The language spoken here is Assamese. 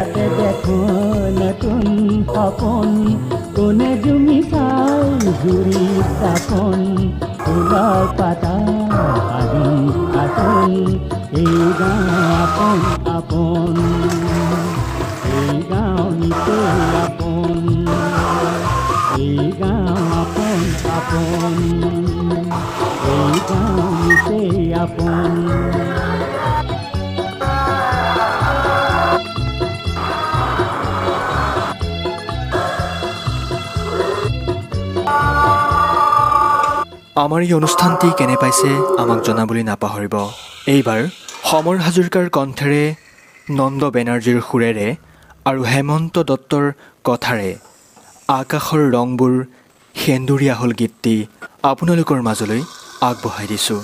ইয়াতে দেখো নতুন সপোন কোনে জুমি চাই জুৰি স্থাপন ফুলৰ পাতা আদি আসন এই গাঁও আপোন আপোন এই গাঁও নিচেই আপোন এই গাঁও আপোন আপোন এই গাঁও নিচেই আপোন আমাৰ এই অনুষ্ঠানটি কেনে পাইছে আমাক জনাবলৈ নাপাহৰিব। এইবাৰ সমৰ হাজৰিকাৰ কণ্ঠেৰে, নন্দ বেনাৰ্জীৰ সুৰেৰে আৰু হেমন্ত দত্তৰ কথাৰে আকাশৰ ৰংবোৰ সেন্দুৰীয়া হ'ল গীতটি আপোনালোকৰ মাজলৈ আগবঢ়াই দিছোঁ।